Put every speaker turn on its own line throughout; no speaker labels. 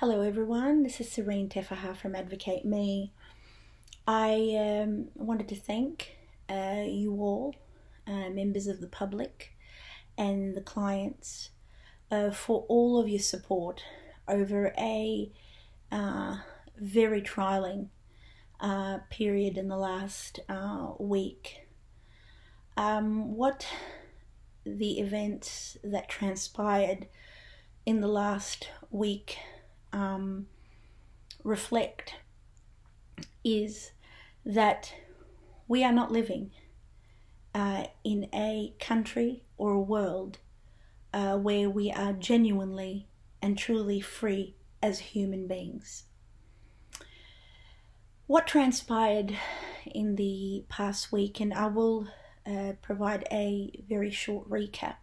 Hello everyone, this is Serene from Advocate Me. I wanted to thank you all, members of the public and the clients, for all of your support over a very trialing period in the last week. What the events that transpired in the last week reflect is that we are not living in a country or a world where we are genuinely and truly free as human beings. What transpired in the past week, and I will provide a very short recap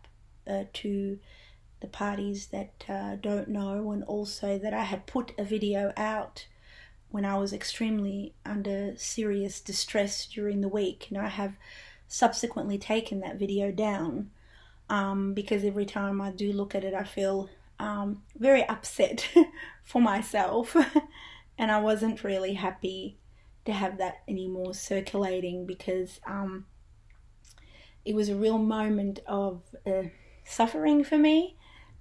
to the parties that don't know, and also that I had put a video out when I was extremely under serious distress during the week, and I have subsequently taken that video down because every time I do look at it I feel very upset for myself and I wasn't really happy to have that anymore circulating because it was a real moment of suffering for me.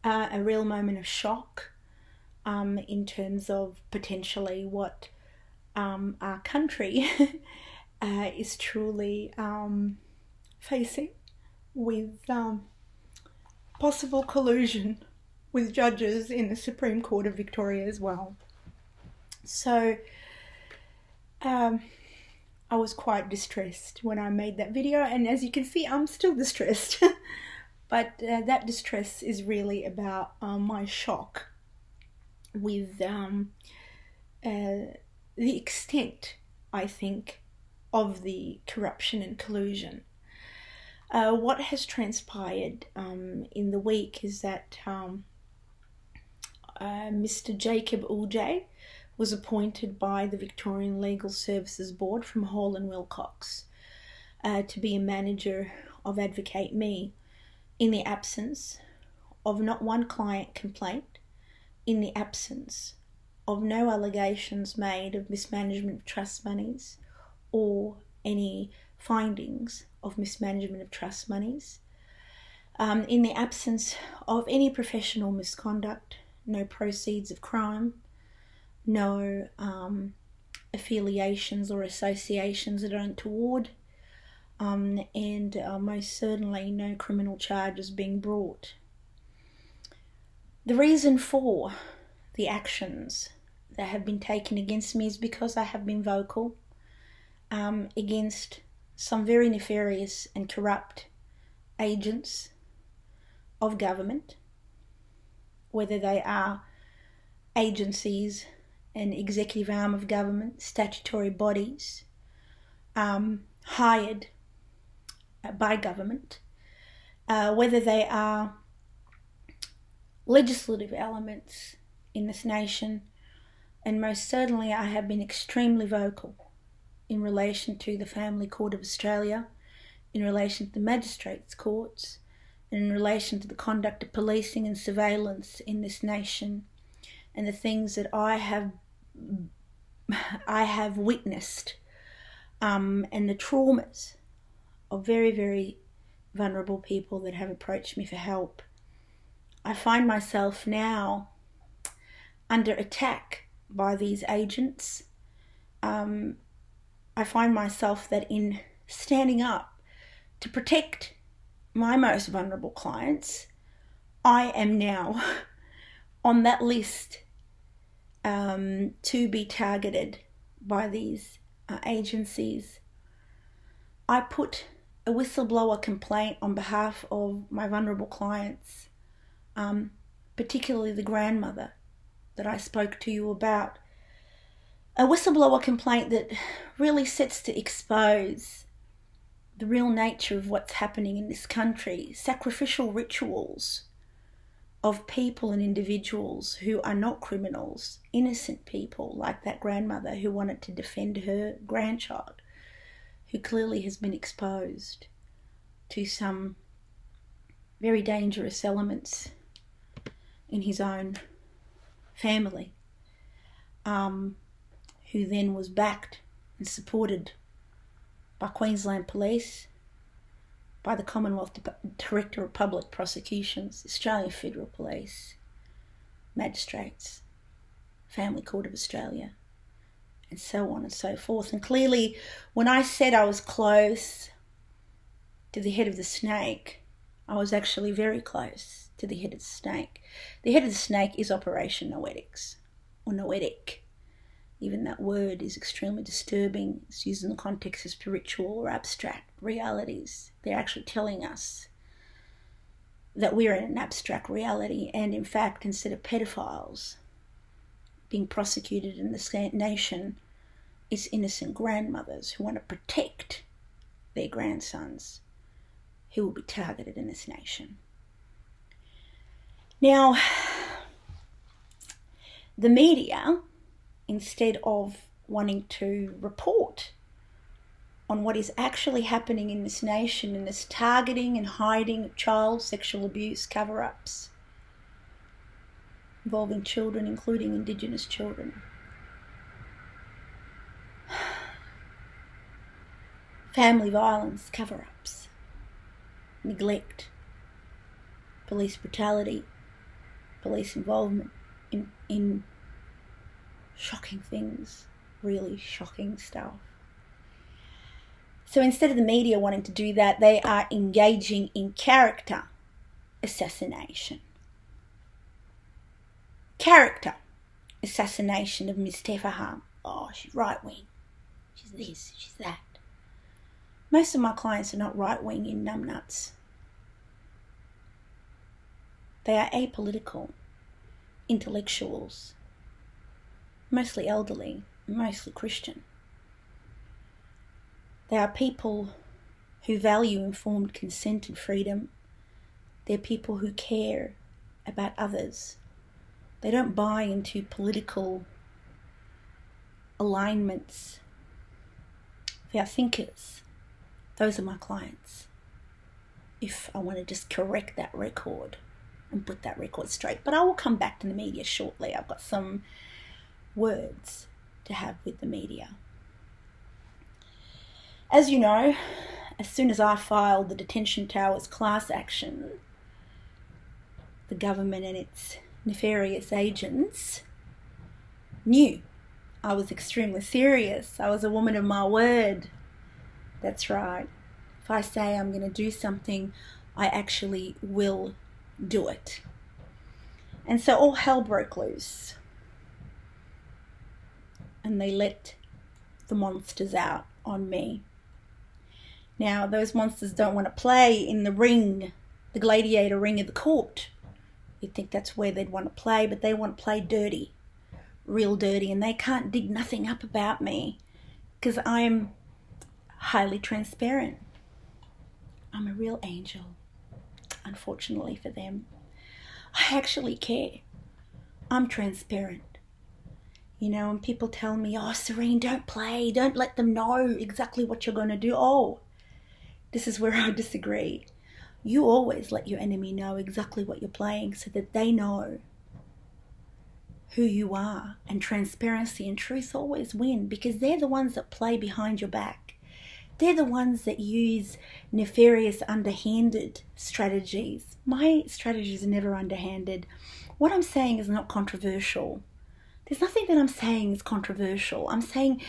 A real moment of shock in terms of potentially what our country is truly facing with possible collusion with judges in the Supreme Court of Victoria as well. So I was quite distressed when I made that video, and as you can see I'm still distressed. But that distress is really about my shock with the extent, I think, of the corruption and collusion. What has transpired in the week is that Mr. Jacob Uljay was appointed by the Victorian Legal Services Board from Hall and Wilcox to be a manager of Advocate Me, in the absence of not one client complaint, in the absence of no allegations made of mismanagement of trust monies or any findings of mismanagement of trust monies, in the absence of any professional misconduct, no proceeds of crime, no affiliations or associations that are untoward, and most certainly no criminal charges being brought. The reason for the actions that have been taken against me is because I have been vocal against some very nefarious and corrupt agents of government, whether they are agencies and executive arm of government, statutory bodies, hired by government, whether they are legislative elements in this nation, and most certainly I have been extremely vocal in relation to the Family Court of Australia, in relation to the magistrates' courts, and in relation to the conduct of policing and surveillance in this nation, and the things that I have witnessed, and the traumas of very, very vulnerable people that have approached me for help. I find myself now under attack by these agents. I find myself that in standing up to protect my most vulnerable clients, I am now on that list to be targeted by these agencies. I put a whistleblower complaint on behalf of my vulnerable clients, particularly the grandmother that I spoke to you about. A whistleblower complaint that really sets to expose the real nature of what's happening in this country, sacrificial rituals of people and individuals who are not criminals, innocent people like that grandmother who wanted to defend her grandchild, who clearly has been exposed to some very dangerous elements in his own family who then was backed and supported by Queensland Police, by the Commonwealth Director of Public Prosecutions, Australian Federal Police, magistrates, Family Court of Australia, and so on and so forth. And clearly, when I said I was close to the head of the snake, I was actually very close to the head of the snake. The head of the snake is Operation Noetics, or Noetic. Even that word is extremely disturbing. It's used in the context of spiritual or abstract realities. They're actually telling us that we're in an abstract reality, and in fact, instead of pedophiles being prosecuted in this nation, it's innocent grandmothers who want to protect their grandsons who will be targeted in this nation. Now, the media, instead of wanting to report on what is actually happening in this nation, in this targeting and hiding of child sexual abuse cover-ups involving children, including Indigenous children, family violence cover-ups, neglect, police brutality, police involvement in shocking things, really shocking stuff. So instead of the media wanting to do that, they are engaging in character assassination. Character assassination of Ms. Tefaham. Oh, she's right-wing. She's this, she's that. Most of my clients are not right-wing in numbnuts. They are apolitical intellectuals, mostly elderly, mostly Christian. They are people who value informed consent and freedom. They're people who care about others. They don't buy into political alignments. They are thinkers. Those are my clients. If I want to just correct that record and put that record straight. But I will come back to the media shortly. I've got some words to have with the media. As you know, as soon as I filed the detention towers class action, the government and its nefarious agents knew I was extremely serious. I was a woman of my word. That's right. If I say I'm going to do something, I actually will do it. And so all hell broke loose. And they let the monsters out on me. Now, those monsters don't want to play in the ring, the gladiator ring of the court. You'd think that's where they'd want to play, but they want to play dirty, real dirty, and they can't dig nothing up about me because I'm highly transparent. I'm a real angel, unfortunately for them. I actually care. I'm transparent. You know, and people tell me, oh, Serene, don't play. Don't let them know exactly what you're going to do. Oh, this is where I disagree. You always let your enemy know exactly what you're playing so that they know who you are. And transparency and truth always win because they're the ones that play behind your back. They're the ones that use nefarious, underhanded strategies. My strategies are never underhanded. What I'm saying is not controversial. There's nothing that I'm saying is controversial. I'm saying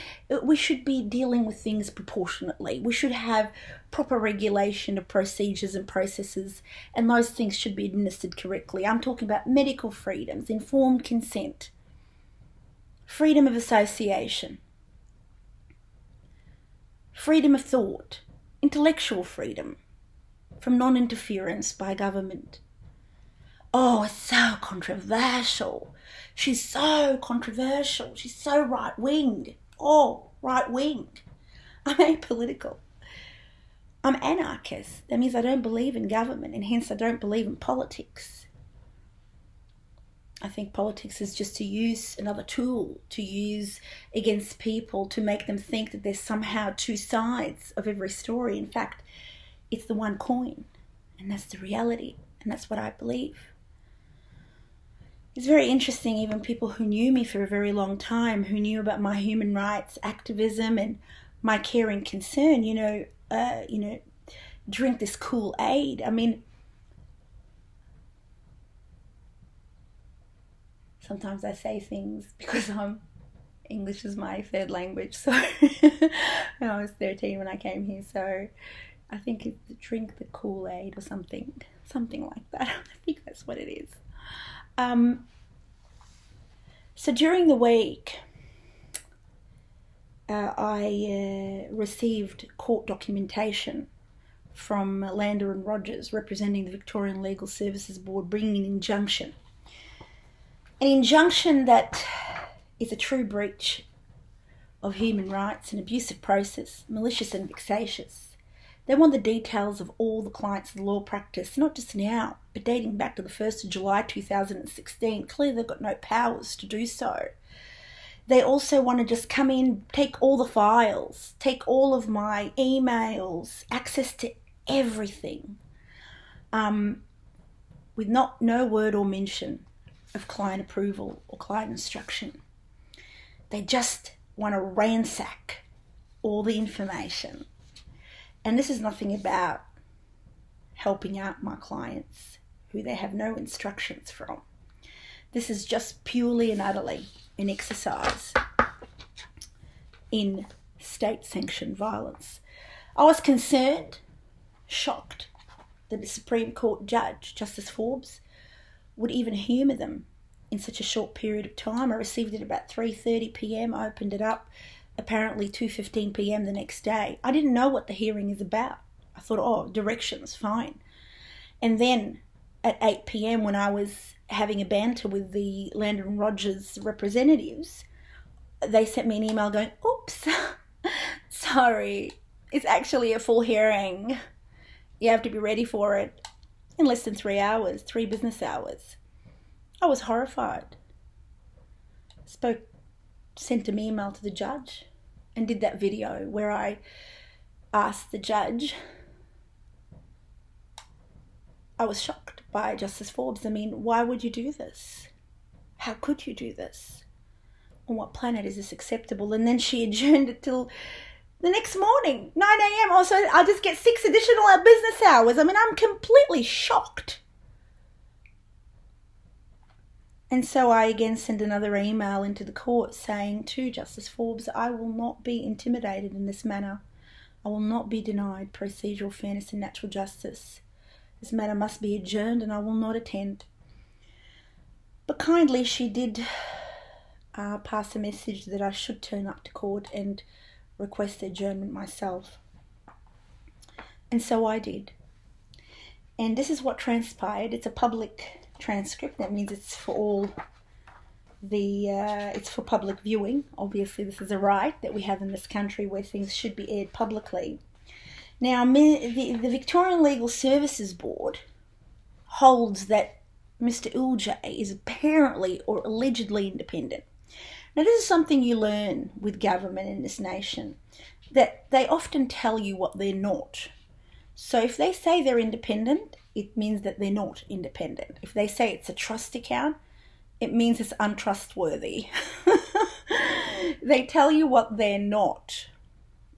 we should be dealing with things proportionately. We should have proper regulation of procedures and processes, and those things should be administered correctly. I'm talking about medical freedoms, informed consent, freedom of association, freedom of thought, intellectual freedom from non-interference by government. Oh, it's so controversial. She's so controversial. She's so right-winged. Oh, right-winged. I'm apolitical. I'm anarchist. That means I don't believe in government and hence I don't believe in politics. I think politics is just to use another tool to use against people to make them think that there's somehow two sides of every story. In fact, it's the one coin, and that's the reality, and that's what I believe. it's very interesting, even people who knew me for a very long time, who knew about my human rights activism and my care and concern, drink this Kool-Aid. I mean, sometimes I say things because English is my third language. So when I was 13 when I came here, so I think it's drink the Kool-Aid or something like that. I think that's what it is. So during the week, I received court documentation from Lander and Rogers, representing the Victorian Legal Services Board, bringing an injunction. An injunction that is a true breach of human rights, an abusive process, malicious and vexatious. They want the details of all the clients of the law practice, not just now, but dating back to the 1st of July 2016. Clearly they've got no powers to do so. They also want to just come in, take all the files, take all of my emails, access to everything, with no word or mention of client approval or client instruction. They just want to ransack all the information. And this is nothing about helping out my clients who they have no instructions from. This is just purely and utterly an exercise in state-sanctioned violence. I was concerned, shocked, that the Supreme Court judge, Justice Forbes, would even humour them in such a short period of time. I received it about 3:30 p.m. I opened it up, apparently 2:15 p.m. the next day. I didn't know what the hearing is about. I thought, oh, directions, fine. And then at 8 p.m. when I was having a banter with the Lander and Rogers representatives, they sent me an email going, oops, sorry, it's actually a full hearing. You have to be ready for it in less than 3 hours, 3 business hours. I was horrified. Sent an email to the judge and did that video where I asked the judge. I was shocked by Justice Forbes. I mean, why would you do this? How could you do this? On what planet is this acceptable? And then she adjourned it till the next morning, 9 a.m. Also, I'll just get 6 additional business hours. I mean, I'm completely shocked. And so I again sent another email into the court saying to Justice Forbes, I will not be intimidated in this manner. I will not be denied procedural fairness and natural justice. This matter must be adjourned and I will not attend. But kindly she did pass a message that I should turn up to court and request adjournment myself. And so I did. And this is what transpired. It's a public transcript. That means it's for all it's for public viewing. Obviously this is a right that we have in this country where things should be aired publicly. Now the Victorian Legal Services Board holds that Mr. Uljay is apparently or allegedly independent. Now this is something you learn with government in this nation, that they often tell you what they're not. So if they say they're independent, it means that they're not independent. If they say it's a trust account, it means it's untrustworthy. They tell you what they're not.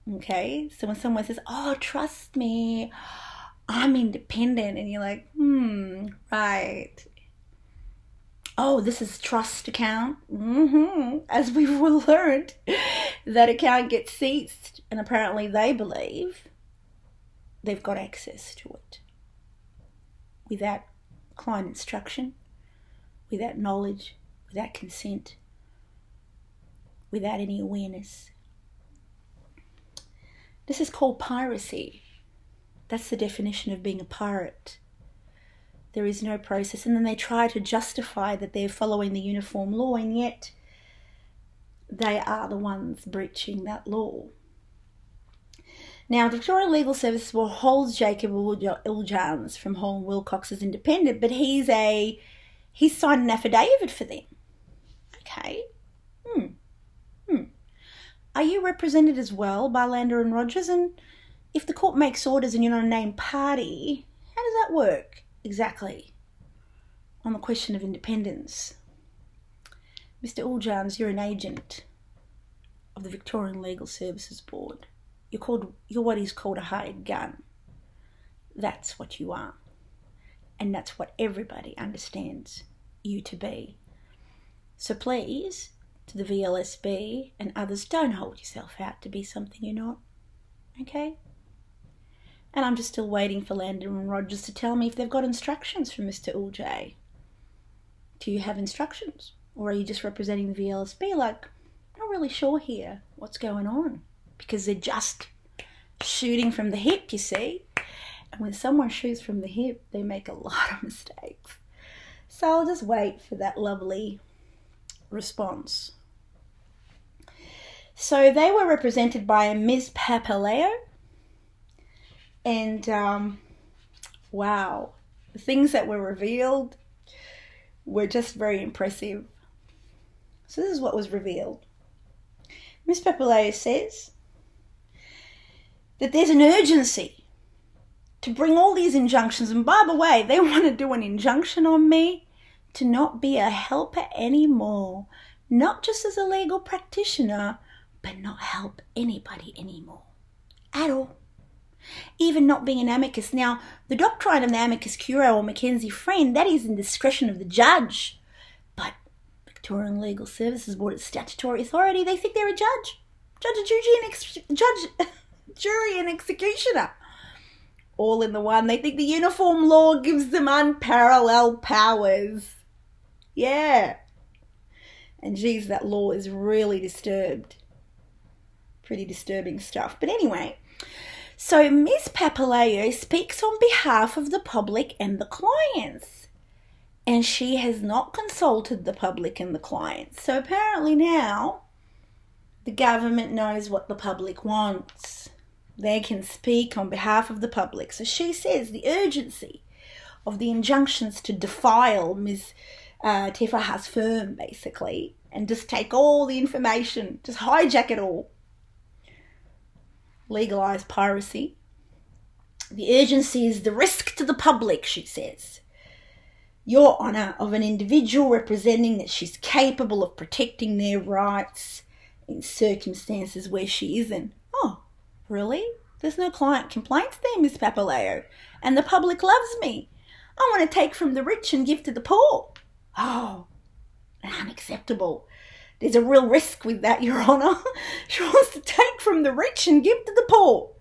Okay? So when someone says, oh, trust me, I'm independent, and you're like, right. Oh, this is trust account. As we've learned, that account gets seized, and apparently they believe they've got access to it without client instruction, without knowledge, without consent, without any awareness. This is called piracy. That's the definition of being a pirate. There is no process. And then they try to justify that they're following the uniform law, and yet they are the ones breaching that law. Now, Victorian Legal Services Board holds Jacob Uljay from Hall & Wilcox as independent, but he's signed an affidavit for them. Okay. Are you represented as well by Lander and Rogers? And if the court makes orders and you're not a named party, how does that work exactly on the question of independence? Mr. Uljay, you're an agent of the Victorian Legal Services Board. You're what is called a hired gun. That's what you are. And that's what everybody understands you to be. So please, to the VLSB and others, don't hold yourself out to be something you're not. Okay? And I'm just still waiting for Landon and Rogers to tell me if they've got instructions from Mr. Uljay. Do you have instructions? Or are you just representing the VLSB? Like, I'm not really sure here what's going on. Because they're just shooting from the hip, you see. And when someone shoots from the hip, they make a lot of mistakes. So I'll just wait for that lovely response. So they were represented by Ms. Papaleo. And, wow, the things that were revealed were just very impressive. So this is what was revealed. Ms. Papaleo says that there's an urgency to bring all these injunctions. And by the way, they want to do an injunction on me to not be a helper anymore. Not just as a legal practitioner, but not help anybody anymore. At all. Even not being an amicus. Now, the doctrine of the amicus curiae or Mackenzie friend, that is in discretion of the judge. But Victorian Legal Services Board is statutory authority. They think they're a judge. Jury and executioner. All in the one. They think the uniform law gives them unparalleled powers. Yeah. And geez, that law is really disturbed. Pretty disturbing stuff. But anyway, so Ms. Papaleo speaks on behalf of the public and the clients. And she has not consulted the public and the clients. So apparently now the government knows what the public wants. They can speak on behalf of the public. So she says the urgency of the injunctions to defile Ms. Tefaha's firm, basically, and just take all the information, just hijack it all. Legalise piracy. The urgency is the risk to the public, she says. Your Honour, of an individual representing that she's capable of protecting their rights in circumstances where she isn't. Oh, really? There's no client complaints there, Miss Papaleo. And the public loves me. I want to take from the rich and give to the poor. Oh, unacceptable. There's a real risk with that, Your Honour. She wants to take from the rich and give to the poor.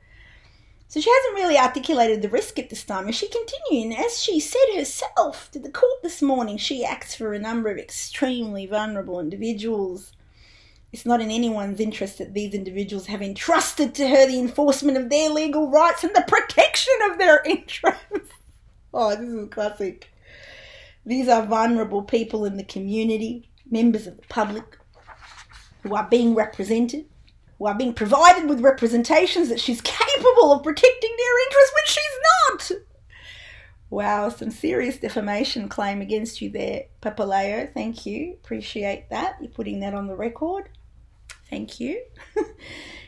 So she hasn't really articulated the risk at this time. And she continued, and as she said herself to the court this morning, she acts for a number of extremely vulnerable individuals. It's not in anyone's interest that these individuals have entrusted to her the enforcement of their legal rights and the protection of their interests. Oh, this is classic. These are vulnerable people in the community, members of the public, who are being represented, who are being provided with representations that she's capable of protecting their interests when she's not. Wow, some serious defamation claim against you there, Papaleo. Thank you. Appreciate that. You're putting that on the record. Thank you.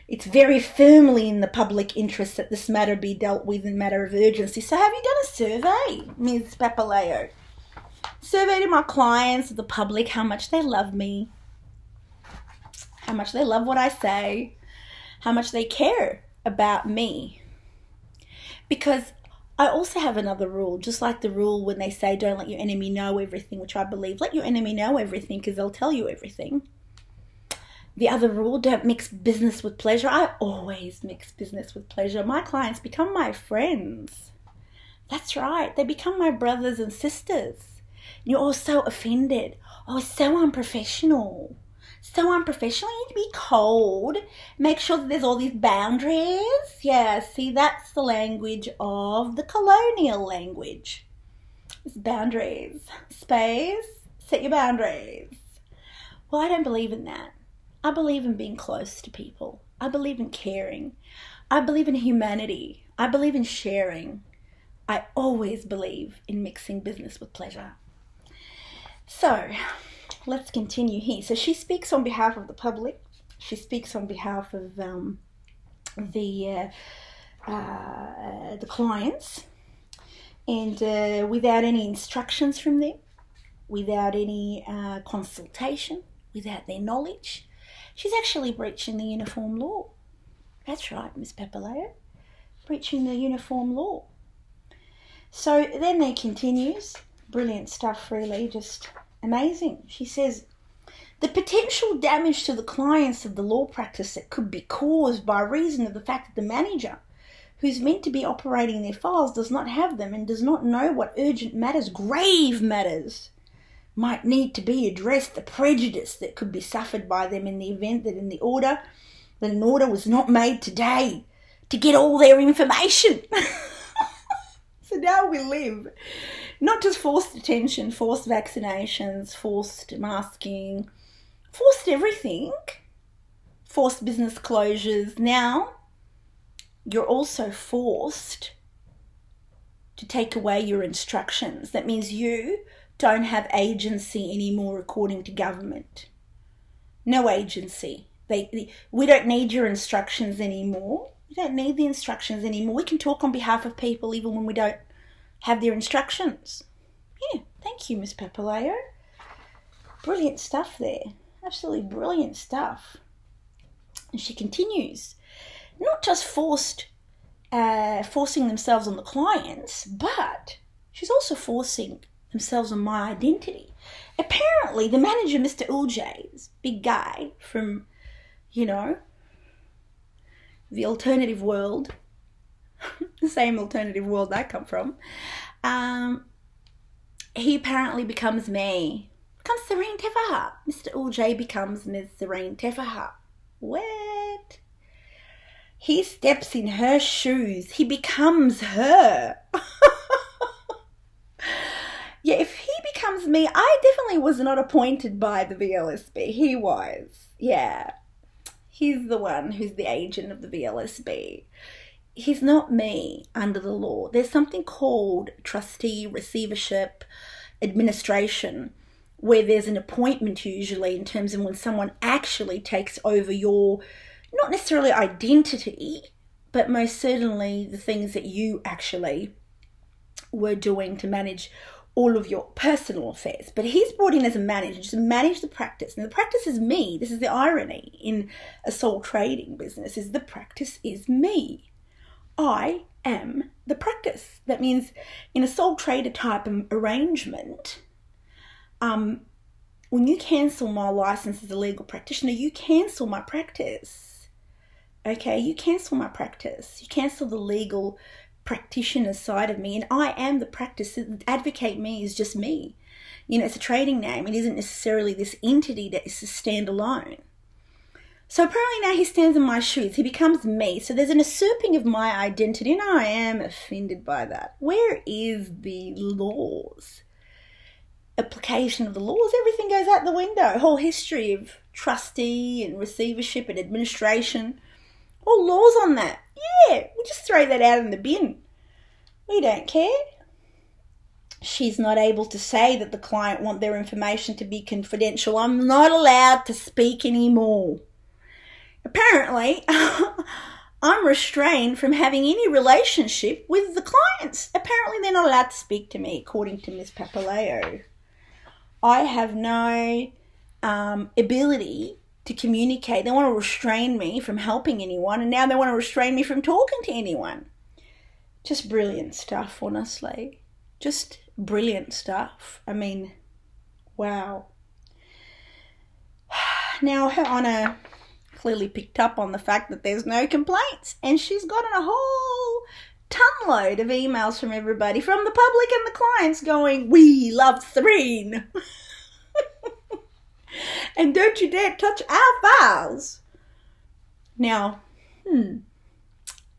It's very firmly in the public interest that this matter be dealt with in matter of urgency. So have you done a survey, Ms. Papaleo? Survey to my clients, the public, how much they love me, how much they love what I say, how much they care about me. Because I also have another rule, just like the rule when they say don't let your enemy know everything, which I believe. Let your enemy know everything because they'll tell you everything. The other rule, don't mix business with pleasure. I always mix business with pleasure. My clients become my friends. That's right. They become my brothers and sisters. You're all so offended. Oh, so unprofessional. So unprofessional. You need to be cold. Make sure that there's all these boundaries. Yeah, see, that's the language of the colonial language. It's boundaries. Space. Set your boundaries. Well, I don't believe in that. I believe in being close to people. I believe in caring. I believe in humanity. I believe in sharing. I always believe in mixing business with pleasure. So, let's continue here. So she speaks on behalf of the public. She speaks on behalf of the clients. And without any instructions from them, without any consultation, without their knowledge, she's actually breaching the uniform law. That's right, Miss Papaleo, breaching the uniform law. So then there continues, brilliant stuff really, just amazing. She says, the potential damage to the clients of the law practice that could be caused by reason of the fact that the manager, who's meant to be operating their files, does not have them and does not know what urgent matters, grave matters, might need to be addressed, the prejudice that could be suffered by them in the event that an order was not made today to get all their information. So now we live, not just forced detention, forced vaccinations, forced masking, forced everything, forced business closures. Now you're also forced to take away your instructions. That means you don't have agency anymore according to government. No agency. We don't need your instructions anymore. We don't need the instructions anymore. We can talk on behalf of people even when we don't have their instructions. Yeah, thank you, Miss Papaleo. Brilliant stuff there. Absolutely brilliant stuff. And she continues, not just forcing themselves on the clients, but she's also forcing themselves on my identity. Apparently, the manager, Mr. Uljay, big guy from, the alternative world, the same alternative world I come from, he apparently becomes me. Becomes Serene Tefaha. Mr. Uljay becomes Ms. Serene Tefaha. What? He steps in her shoes. He becomes her. Yeah, if he becomes me, I definitely was not appointed by the VLSB. He was. Yeah. He's the one who's the agent of the VLSB. He's not me under the law. There's something called trustee receivership administration, where there's an appointment usually in terms of when someone actually takes over your, not necessarily identity, but most certainly the things that you actually were doing to manage all of your personal affairs. But he's brought in as a manager to manage the practice. Now the practice is me. This is the irony in a sole trading business, is the practice is me. I am the practice. That means in a sole trader type arrangement, when you cancel my license as a legal practitioner, you cancel my practice. Okay, you cancel my practice. You cancel the legal practitioner side of me, and I am the practice. Advocate me is just me. It's a trading name. It isn't necessarily this entity that is to stand alone. So apparently now he stands in my shoes. He becomes me. So there's an usurping of my identity, and I am offended by that. Where is the laws? Application of the laws? Everything goes out the window. Whole history of trustee and receivership and administration. All laws on that. Yeah, we just throw that out in the bin. We don't care. She's not able to say that the client want their information to be confidential. I'm not allowed to speak anymore. Apparently, I'm restrained from having any relationship with the clients. Apparently, they're not allowed to speak to me, according to Miss Papaleo. I have no ability to communicate. They want to restrain me from helping anyone, and now they want to restrain me from talking to anyone. Just brilliant stuff, honestly. Just brilliant stuff. I mean, wow. Now, Her Honour clearly picked up on the fact that there's no complaints, and she's gotten a whole tonload of emails from everybody, from the public and the clients, going, we love Serene. And don't you dare touch our files. Now,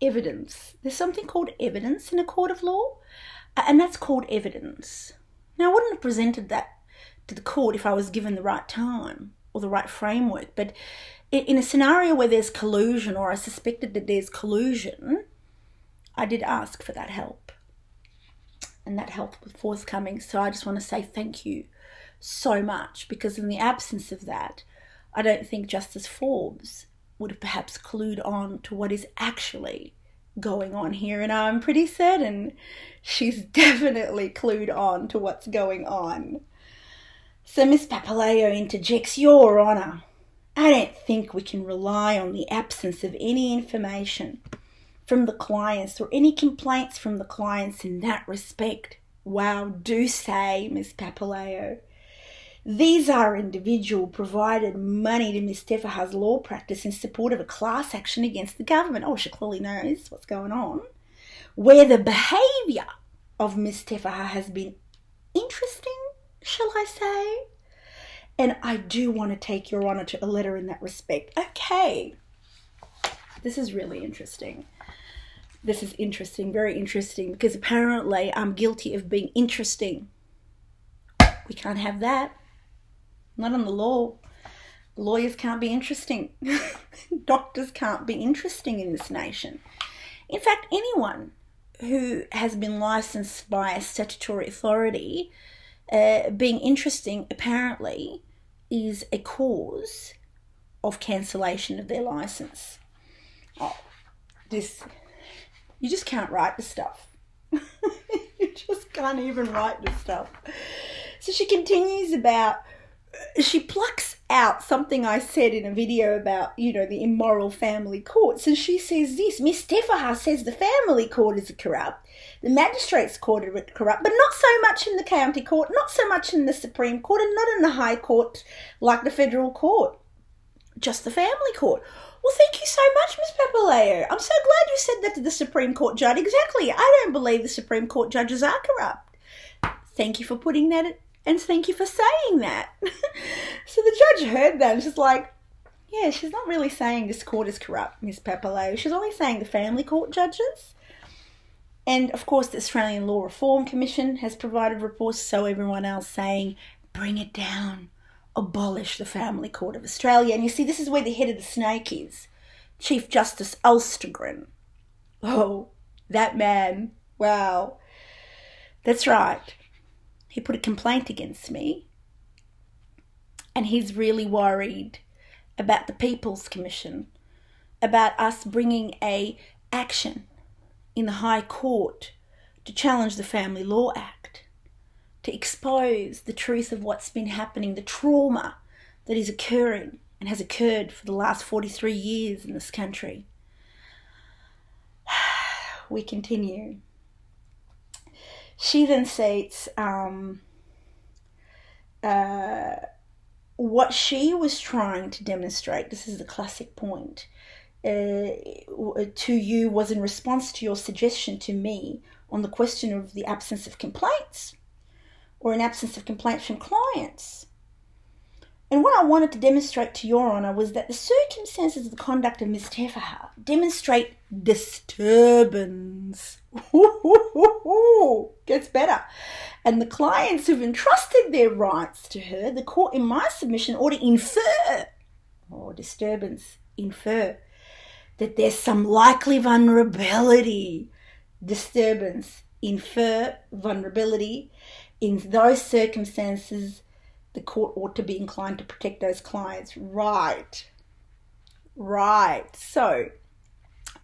evidence. There's something called evidence in a court of law, and that's called evidence. Now, I wouldn't have presented that to the court if I was given the right time or the right framework, but in a scenario where there's collusion, or I suspected that there's collusion, I did ask for that help, and that help was forthcoming. So I just want to say thank you so much, because in the absence of that, I don't think Justice Forbes would have perhaps clued on to what is actually going on here, and I'm pretty certain she's definitely clued on to what's going on. So Miss Papaleo interjects, Your Honour, I don't think we can rely on the absence of any information from the clients or any complaints from the clients in that respect. Wow, do say, Miss Papaleo. These are individual provided money to Miss Tefaha's law practice in support of a class action against the government. Oh, she clearly knows what's going on. Where the behaviour of Miss Tefaha has been interesting, shall I say? And I do want to take Your Honour to a letter in that respect. Okay. This is really interesting. This is interesting, very interesting, because apparently I'm guilty of being interesting. We can't have that. Not on the law. Lawyers can't be interesting. Doctors can't be interesting in this nation. In fact, anyone who has been licensed by a statutory authority being interesting apparently is a cause of cancellation of their license. Oh, you just can't write the stuff. You just can't even write the stuff. So she continues she plucks out something I said in a video about, the immoral family courts. And she says this, Miss Tefaha says the family court is corrupt, the magistrates court is corrupt, but not so much in the county court, not so much in the Supreme Court, and not in the High Court like the Federal Court. Just the family court. Well, thank you so much, Miss Papaleo. I'm so glad you said that to the Supreme Court judge. Exactly. I don't believe the Supreme Court judges are corrupt. Thank you for putting that in. And thank you for saying that. So the judge heard that and she's like, yeah, she's not really saying this court is corrupt, Miss Papaleo. She's only saying the family court judges. And, of course, the Australian Law Reform Commission has provided reports, so everyone else saying, bring it down, abolish the Family Court of Australia. And you see, this is where the head of the snake is, Chief Justice Ulstergren. Oh, that man, wow. That's right. He put a complaint against me, and he's really worried about the People's Commission, about us bringing a action in the High Court to challenge the Family Law Act, to expose the truth of what's been happening, the trauma that is occurring and has occurred for the last 43 years in this country. We continue. She then states what she was trying to demonstrate, this is the classic point, to you was in response to your suggestion to me on the question of the absence of complaints or an absence of complaints from clients. And what I wanted to demonstrate to Your Honour was that the circumstances of the conduct of Ms. Tefaha demonstrate disturbance. Gets better. And the clients who've entrusted their rights to her, the court in my submission ought to infer, infer, that there's some likely vulnerability. Disturbance, infer, vulnerability. In those circumstances, the court ought to be inclined to protect those clients. Right. So,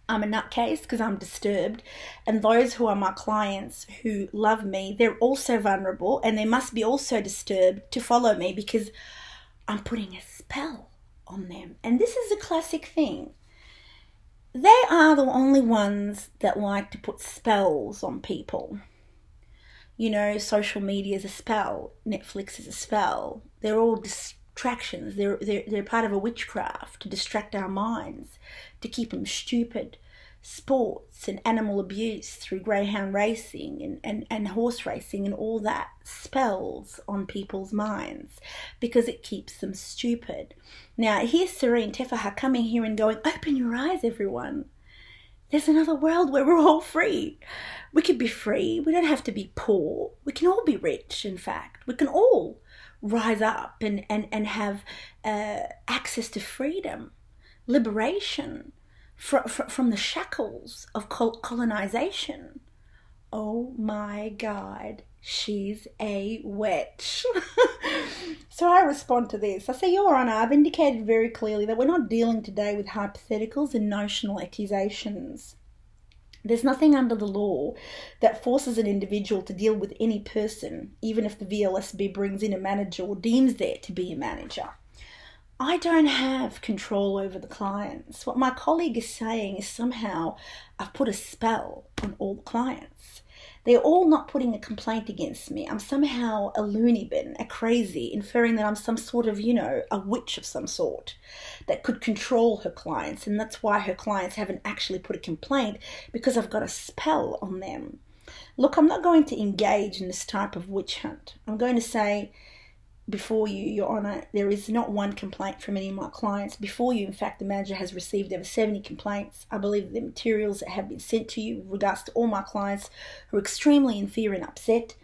I'm a nutcase because I'm disturbed. And those who are my clients who love me, they're also vulnerable and they must be also disturbed to follow me because I'm putting a spell on them. And this is a classic thing. They are the only ones that like to put spells on people. Social media is a spell. Netflix is a spell. They're all distractions. They're part of a witchcraft to distract our minds, to keep them stupid. Sports and animal abuse through greyhound racing and horse racing and all that spells on people's minds because it keeps them stupid. Now, here's Serene Tefaha coming here and going, open your eyes, everyone. There's another world where we're all free. We could be free. We don't have to be poor. We can all be rich, in fact. We can all rise up and have access to freedom, liberation from the shackles of colonization. Oh my God, she's a witch. So I respond to this. I say, Your Honour, I've indicated very clearly that we're not dealing today with hypotheticals and notional accusations. There's nothing under the law that forces an individual to deal with any person, even if the VLSB brings in a manager or deems there to be a manager. I don't have control over the clients. What my colleague is saying is somehow I've put a spell on all the clients. They're all not putting a complaint against me. I'm somehow a loony bin, a crazy, inferring that I'm some sort of, a witch of some sort that could control her clients. And that's why her clients haven't actually put a complaint, because I've got a spell on them. Look, I'm not going to engage in this type of witch hunt. I'm going to say before you, Your Honour, there is not one complaint from any of my clients. Before you, in fact, the manager has received over 70 complaints. I believe the materials that have been sent to you with regards to all my clients who are extremely in fear and upset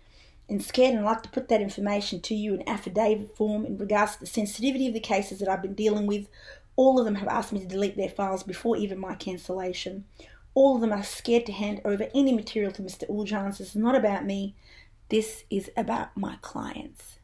and scared, and I'd like to put that information to you in affidavit form in regards to the sensitivity of the cases that I've been dealing with. All of them have asked me to delete their files before even my cancellation. All of them are scared to hand over any material to Mr. Uljay. This is not about me. This is about my clients.